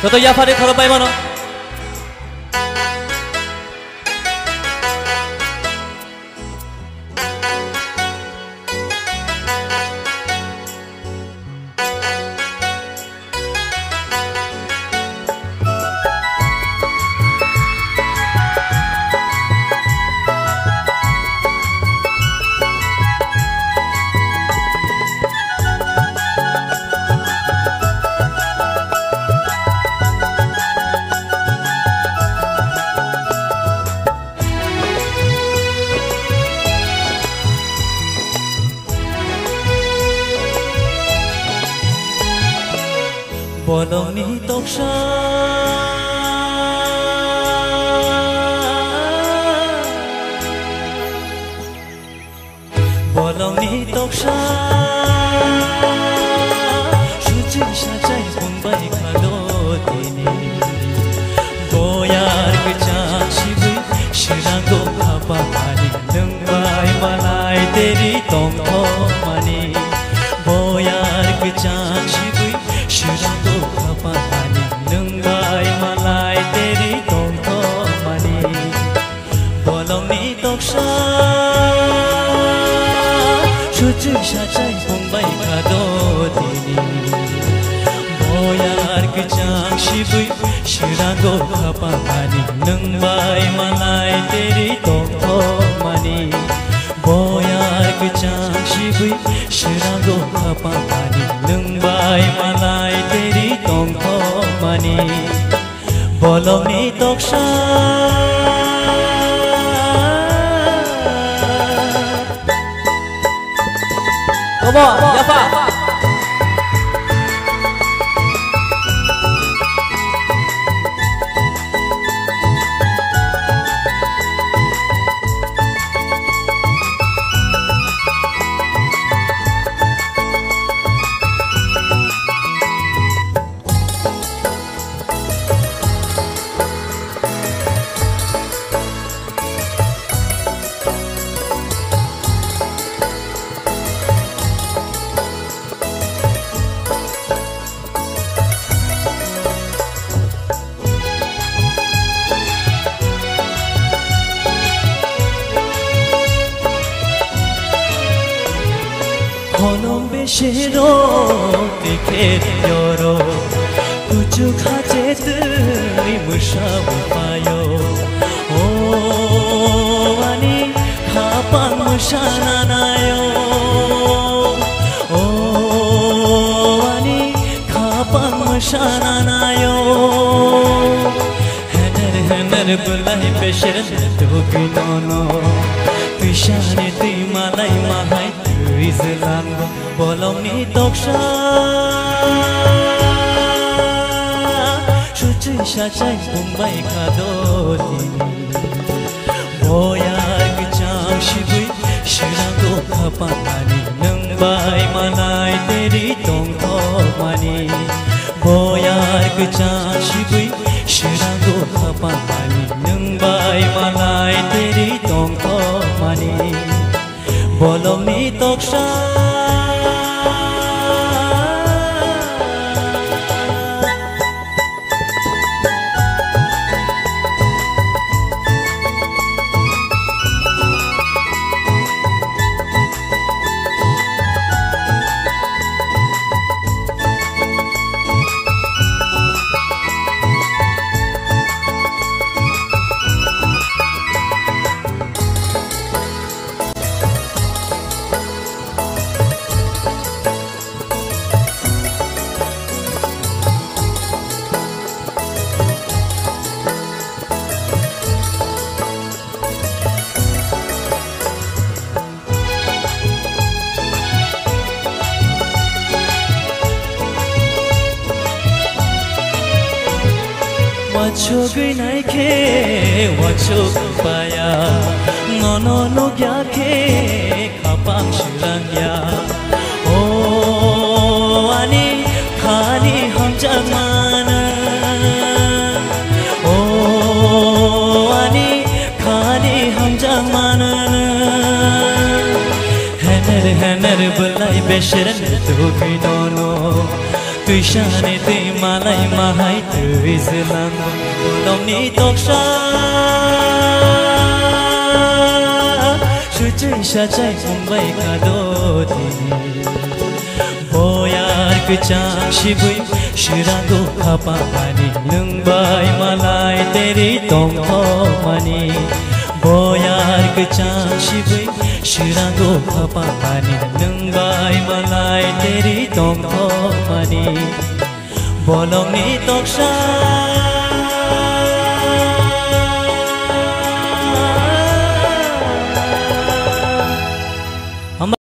저도 야파를 걸어봐야만어. Bolongni toksha Bolongni toksha Shuji sajai bumbai khalo dini Boyar gecak shibui shirango khapa mani Nungbai malai teri tongko mani Boyar gecak shibui shirango khapa mani Nungbai malai teri tongko mani Bolongni toksha Shuji sajai bumbai khalo dini Boyar gecak shibui shirango khapa mani Nungbai malai teri tongko mani Boyar gecak shibui shirango khapa mani Nungbai malai teri tongko mani Bolongni toksha Come on, Yapa! Honong beshero tiket yoro Kuchu khache tui mushaw payo O ani khapang mushana nayo O ani khapang mushana nayo Hener bulai besher togi nono Tuishane tui malai mahai Izlango bolongni toksha Shuji sajai bumbai khado dini Boyar gecak shibui shirango khapa mani Nungbai malai teri tongko mani Boyar gecak shibui shirango khapa mani Nungbai malai teri tongko mani Bolongni toksha Wachogui naike, wachog paya Nono no gyake, kapang shirangya O ani khali ham jamana O ani khali ham jamana Hener bulai besheran togi nono तुइसाने तुइ मलाई माहाय तुइज्लाङ बोलाउने तोक्सा सुचै साचै फंबायका दोदिनि बयारको चांसिबै सिरागो खापामानि नोंबाय मालाय तेरि दंथ'मानि बयारको चांसिबै सिरागो खापामानि नोंबाय मालाय तेरि दंथ'मानि बोलाउने तोक्सा